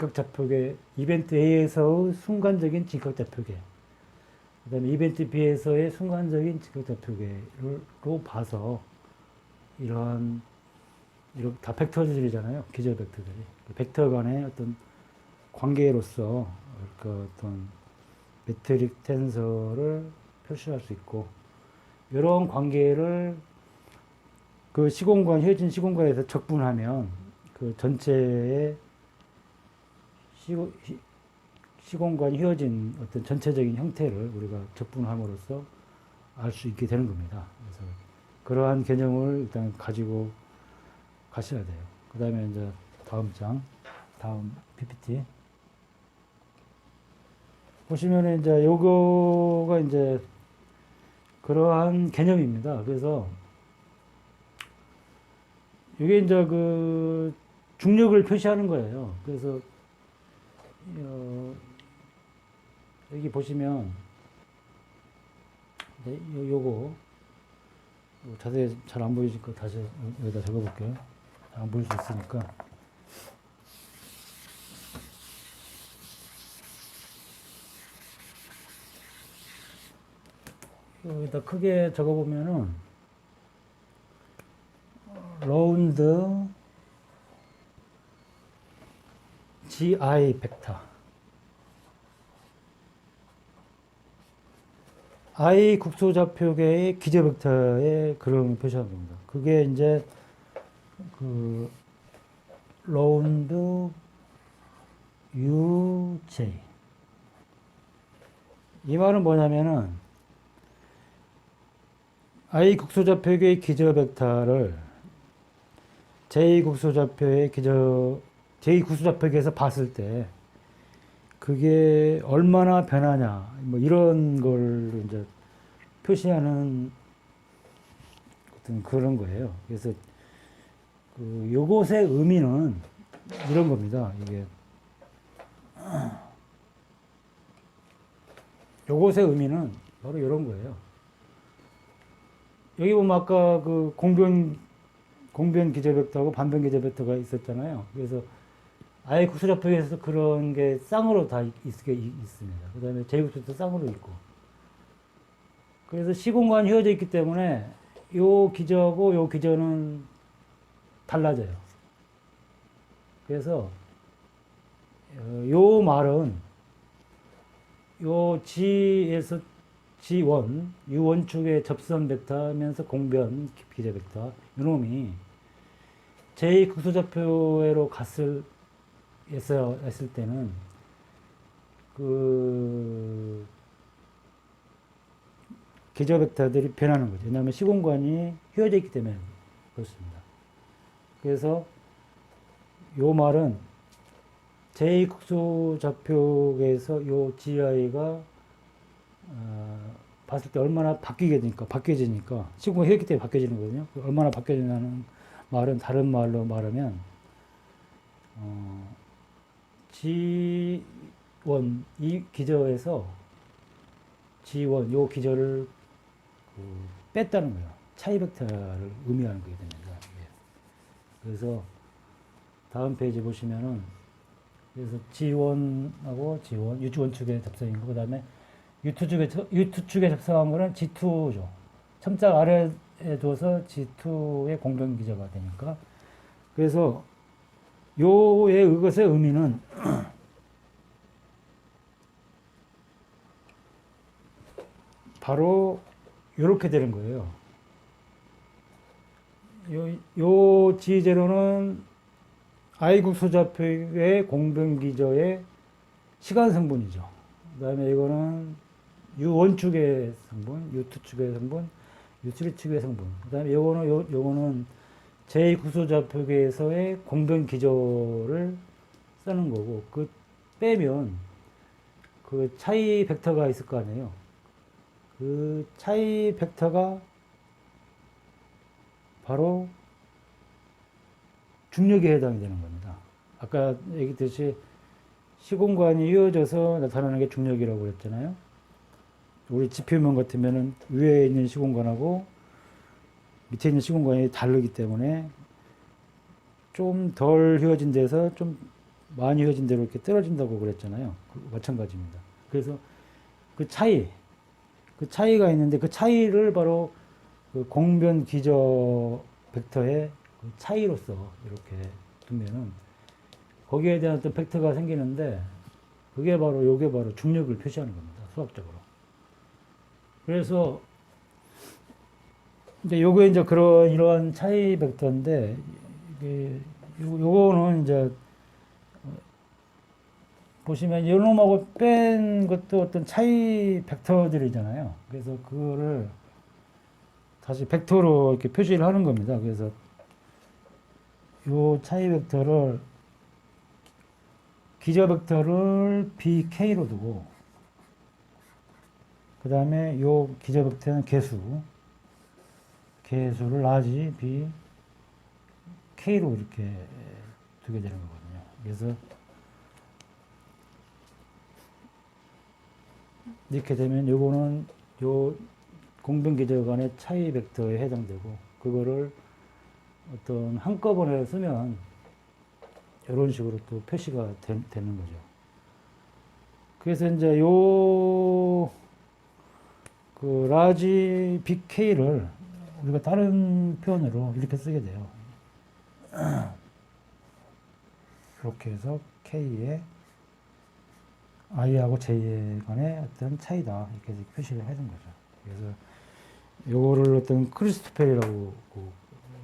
직각좌표계, 이벤트 A에서의 순간적인 직각좌표계, 그 다음에 이벤트 B에서의 순간적인 직각좌표계로 봐서 이런 다 벡터들이잖아요. 기저 벡터들이. 벡터 간의 어떤 관계로서 그 어떤 매트릭 텐서를 표시할 수 있고, 이런 관계를 그 시공간, 휘어진 시공간에서 적분하면 그 전체의 시공간이 휘어진 어떤 전체적인 형태를 우리가 적분함으로써 알 수 있게 되는 겁니다. 그래서 그러한 개념을 일단 가지고 가셔야 돼요. 그 다음에 이제 다음 PPT. 보시면 이제 요거가 이제 그러한 개념입니다. 그래서 이게 이제 그 중력을 표시하는 거예요. 그래서 여기 보시면 요거 자세히 잘 안 보이니까 다시 여기다 적어볼게요. 안 보일 수 있으니까. 여기다 크게 적어보면은 라운드 GI 벡터 I 국소좌표계의 기저 벡터의 그림을 표시하는 겁니다. 그게 이제 그 라운드 UJ. 이 말은 뭐냐면은 I 국소좌표계의 기저 벡터를 J 국소좌표계에서 봤을 때 그게 얼마나 변하냐, 뭐 이런 걸 이제 표시하는 어떤 그런 거예요. 그래서 그 요것의 의미는 이런 겁니다. 이게 요것의 의미는 바로 이런 거예요. 여기 보면 아까 그 공변 기저 벡터하고 반변 기저 벡터가 있었잖아요. 그래서 아예 국소좌표에서 그런 게 쌍으로 다 있습니다. 그 다음에 제국수도 쌍으로 있고. 그래서 시공간이 휘어져 있기 때문에 요 기저하고 요 기저는 달라져요. 그래서 요 말은 요 G에서 G1, U1축의 접선 벡터면서 공변 기저 벡터, 요놈이 제 국소좌표로 했을 때는 그 기저 벡터들이 변하는 거죠. 왜냐하면 시공간이 휘어져 있기 때문에 그렇습니다. 그래서 요 말은 제 국소좌표에서 요 GI가 봤을 때 얼마나 바뀌어지니까 시공간이 휘었기 때문에 바뀌어지는 거거든요. 얼마나 바뀌어지냐는 말은 다른 말로 말하면 G1 이 기저에서 G1 요 기저를 뺐다는 거예요. 차이 벡터를 의미하는 거게 됩니다. 그래서 다음 페이지 보시면은 그래서 G1하고 G1 U1축의 접선인 거, 그다음에 U2축에 접선한 거는 G2죠. 첨짝 아래에 둬서 G2의 공변 기저가 되니까. 그래서 이것의 의미는 바로 이렇게 되는 거예요. 요 G0는 I국소좌표의 공변 기저의 시간 성분이죠. 그 다음에 이거는 U1축의 성분, U2축의 성분, U3축의 성분. 그 다음에 요거는 제2국소좌표계에서의 공변 기저를 쓰는 거고, 그 빼면 그 차이 벡터가 있을 거 아니에요. 그 차이 벡터가 바로 중력에 해당이 되는 겁니다. 아까 얘기했듯이 시공간이 이어져서 나타나는 게 중력이라고 그랬잖아요. 우리 지표면 같으면은 위에 있는 시공간하고 밑에 있는 시공간이 다르기 때문에 좀 덜 휘어진 데서 좀 많이 휘어진 대로 이렇게 떨어진다고 그랬잖아요. 마찬가지입니다. 그래서 그 차이가 있는데 그 차이를 바로 그 공변 기저 벡터의 그 차이로서 이렇게 두면은 거기에 대한 어떤 벡터가 생기는데 요게 바로 중력을 표시하는 겁니다. 수학적으로. 그래서 이제 요게 이제 이러한 차이 벡터인데 요거는 이제 보시면 요놈하고 뺀 것도 어떤 차이 벡터들이잖아요. 그래서 그거를 다시 벡터로 이렇게 표시를 하는 겁니다. 그래서 요 차이 벡터를 기저 벡터를 BK로 두고 그 다음에 요 기저 벡터는 개수를 라지 BK로 이렇게 두게 되는 거거든요. 그래서 이렇게 되면 요거는 요 공변 기저 간의 차이 벡터에 해당되고 그거를 어떤 한꺼번에 쓰면 이런 식으로 또 표시가 되는 거죠. 그래서 이제 그 라지 BK를 우리가 다른 표현으로 이렇게 쓰게 돼요. 이렇게 해서 K의 I하고 J의 간의 어떤 차이다. 이렇게 표시를 해준 거죠. 그래서 요거를 어떤 크리스토펠이라고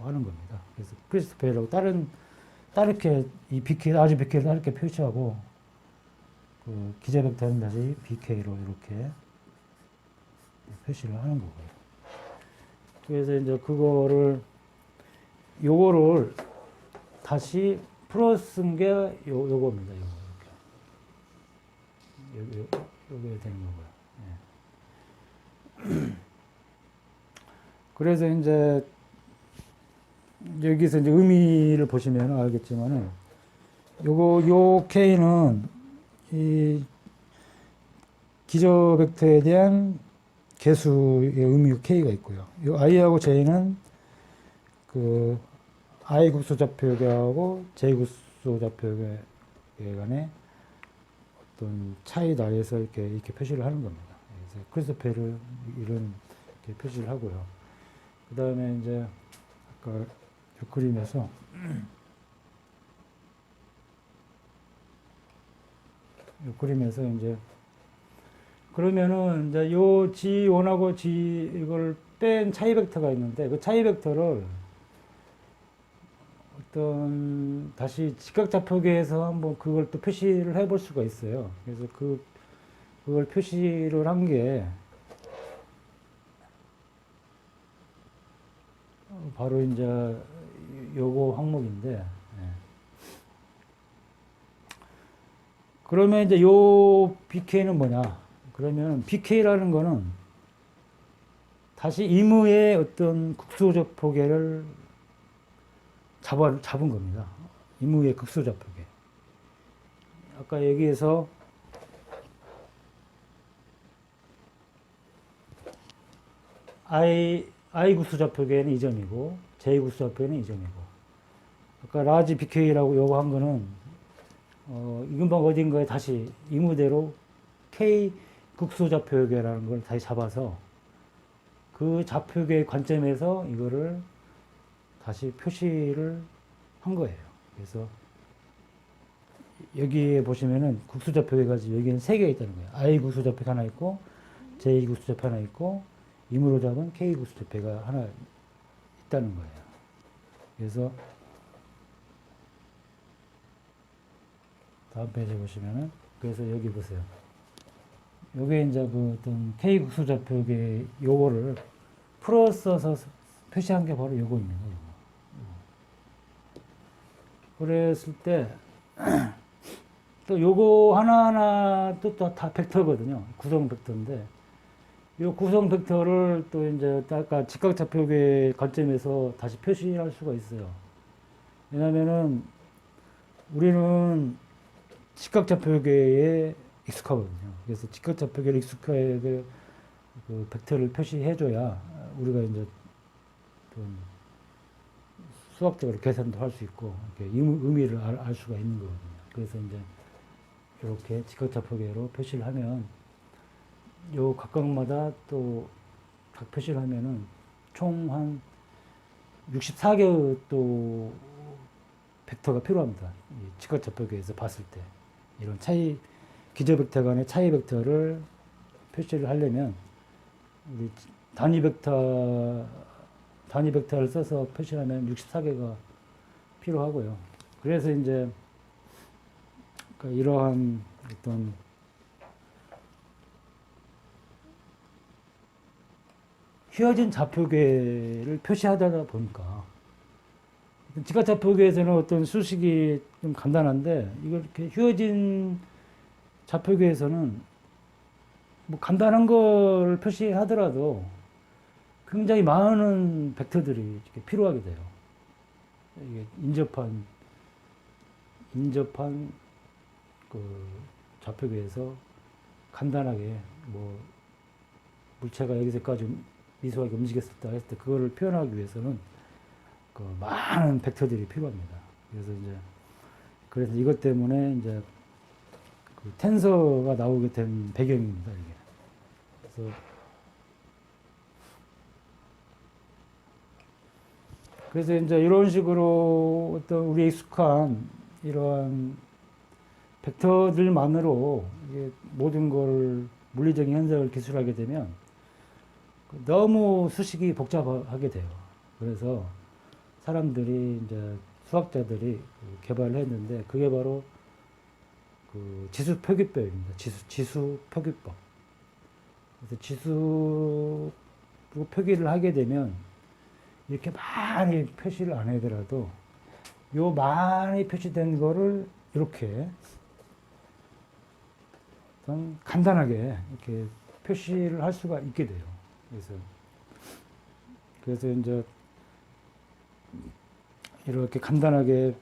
하는 겁니다. 그래서 크리스토펠이라고 다르게 이 BK, 라지 BK를 다르게 표시하고 그 기저 벡터는 다시 BK로 이렇게 표시를 하는 거고요. 그래서 이제 요거를 다시 풀어 쓴 게 요겁니다. 요게 되는 거고요. 예. 그래서 이제 여기서 이제 의미를 보시면 알겠지만은 요 K는 이 기저 벡터에 대한 개수의 의미 K가 있고요. 요 I하고 J는 그 I 국수 좌표계하고 J 국수 좌표계 간의 어떤 차이다 해서 이렇게 표시를 하는 겁니다. 그래서 크리스토펠을 이런 이렇게 표시를 하고요. 그 다음에 이제 아까 요 그림에서 이제 그러면은 이제 요 G1하고 이걸 뺀 차이 벡터가 있는데 그 차이 벡터를 어떤 다시 직각좌표계에서 한번 그걸 또 표시를 해볼 수가 있어요. 그래서 그걸 표시를 한 게 바로 이제 요거 항목인데, 예. 그러면 이제 요 BK는 뭐냐? 그러면 BK라는 거는 다시 임의의 어떤 극소좌표계를 잡은 겁니다. 임의의 극소좌표계. 아까 여기에서 I 극소좌표계는 이 점이고 J 극소좌표계는 이 점이고 아까 라지 BK라고 요거 한 거는 이 근방 어딘가에 다시 임의대로 K 극소좌표계라는 걸 다시 잡아서 그 좌표계의 관점에서 이거를 다시 표시를 한 거예요. 그래서 여기에 보시면은 국수좌표계가 여기는 3개 있다는 거예요. I 국수좌표 하나 있고 J 국수좌표 하나 있고 임으로 잡은 K 국수좌표가 하나 있다는 거예요. 그래서 다음 페이지 보시면은 그래서 여기 보세요. 요게 이제 그 어떤 K 국수좌표계 요거를 풀어 써서 표시한 게 바로 요거입니다. 요거. 그랬을 때 또 요거 하나하나 또 다 벡터거든요. 구성 벡터인데 요 구성 벡터를 또 이제 아까 직각좌표계 관점에서 다시 표시할 수가 있어요. 왜냐면은 우리는 직각좌표계에 익숙하거든요. 그래서 직각좌표계를 익숙하게 그 벡터를 표시해줘야 우리가 이제 좀 수학적으로 계산도 할 수 있고 이렇게 의미를 알 수가 있는 거거든요. 그래서 이제 이렇게 직각좌표계로 표시를 하면 요 각각마다 또 각 표시를 하면은 총 한 64개의 또 벡터가 필요합니다. 이 직각좌표계에서 봤을 때 이런 차이 기저 벡터 간의 차이 벡터를 표시를 하려면 우리 단위 벡터를 써서 표시하면 64개가 필요하고요. 그래서 이제 이러한 어떤 휘어진 좌표계를 표시하다 보니까 직각좌표계에서는 어떤 수식이 좀 간단한데 이걸 이렇게 휘어진 좌표계에서는 뭐 간단한 걸 표시하더라도 굉장히 많은 벡터들이 이렇게 필요하게 돼요. 이게 인접한 그 좌표계에서 간단하게 뭐 물체가 여기서까지 미소하게 움직였을 때 했을 때 그거를 표현하기 위해서는 그 많은 벡터들이 필요합니다. 그래서 이것 때문에 이제 그 텐서가 나오게 된 배경입니다. 이게. 그래서 이제 이런 식으로 어떤 우리 익숙한 이러한 벡터들만으로 이게 모든 걸 물리적인 현상을 기술하게 되면 너무 수식이 복잡하게 돼요. 그래서 사람들이 이제 수학자들이 개발을 했는데 그게 바로 그 지수 표기법입니다. 지수 표기법. 그래서 지수 표기를 하게 되면 이렇게 많이 표시를 안 하더라도 요 많이 표시된 거를 이렇게 간단하게 이렇게 표시를 할 수가 있게 돼요. 그래서 이제 이렇게 간단하게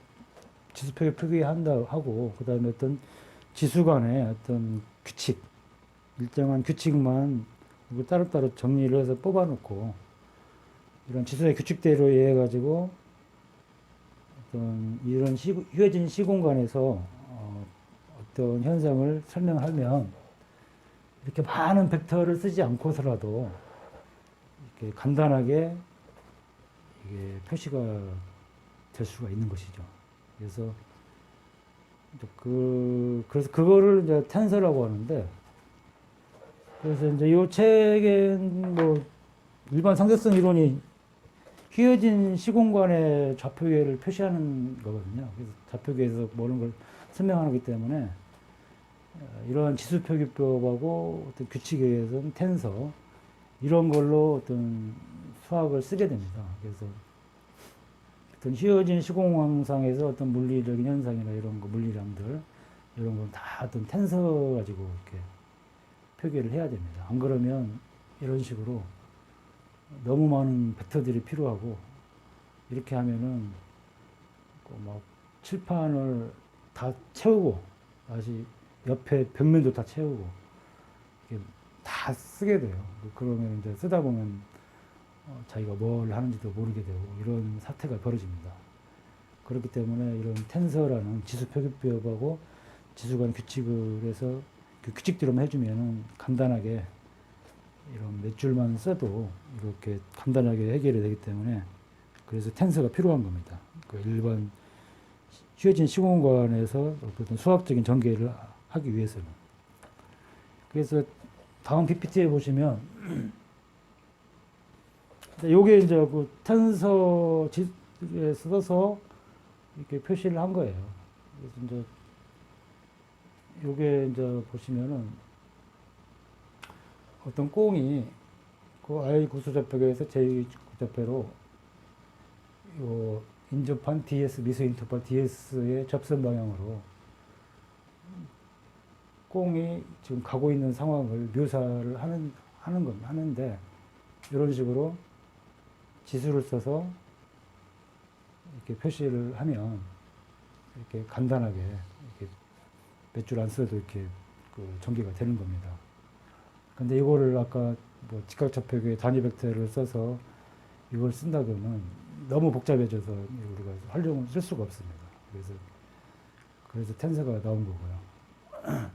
지수 표기한다 하고 그다음에 어떤 지수 간의 어떤 규칙, 일정한 규칙만 따로따로 정리를 해서 뽑아놓고 이런 지수의 규칙대로 이해 가지고 어떤 이런 휘어진 시공간에서 어떤 현상을 설명하면 이렇게 많은 벡터를 쓰지 않고서라도 이렇게 간단하게 이게 표시가 될 수가 있는 것이죠. 그래서 그거를 이제 텐서라고 하는데, 그래서 이제 이 책엔 뭐 일반 상대성 이론이 휘어진 시공간의 좌표계를 표시하는 거거든요. 그래서 좌표계에서 모든 걸 설명하는 거기 때문에 이러한 지수표기법하고 어떤 규칙에 의해서는 텐서 이런 걸로 어떤 수학을 쓰게 됩니다. 그래서 어떤 휘어진 시공항상에서 어떤 물리적인 현상이나 이런 거 물리량들 이런 건 다 어떤 텐서 가지고 이렇게 표기를 해야 됩니다. 안 그러면 이런 식으로 너무 많은 벡터들이 필요하고 이렇게 하면은 막 칠판을 다 채우고 다시 옆에 벽면도 다 채우고 이렇게 다 쓰게 돼요. 그러면 이제 쓰다 보면 자기가 뭘 하는지도 모르게 되고 이런 사태가 벌어집니다. 그렇기 때문에 이런 텐서라는 지수 표기법하고 지수 간 규칙을 해서 그 규칙대로만 해주면은 간단하게 이런 몇 줄만 써도 이렇게 간단하게 해결이 되기 때문에 그래서 텐서가 필요한 겁니다. 그 일반 휘어진 시공간에서 어떤 수학적인 전개를 하기 위해서는. 그래서 다음 PPT에 보시면 요게 이제 그 텐서에 써서 이렇게 표시를 한 거예요. 그래서 이제 요게 이제 보시면은 어떤 꽁이 그 I 구수좌표계에서 제2 구좌표로 요 인접한 DS 미수 인터벌 DS의 접선 방향으로 꽁이 지금 가고 있는 상황을 묘사를 하는데 이런 식으로 지수를 써서 이렇게 표시를 하면 이렇게 간단하게 이렇게 몇 줄 안 써도 이렇게 그 전개가 되는 겁니다. 근데 이거를 아까 뭐 직각좌표계 단위 벡터를 써서 이걸 쓴다 그러면 너무 복잡해져서 우리가 활용을 쓸 수가 없습니다. 그래서 그래서 텐서가 나온 거고요.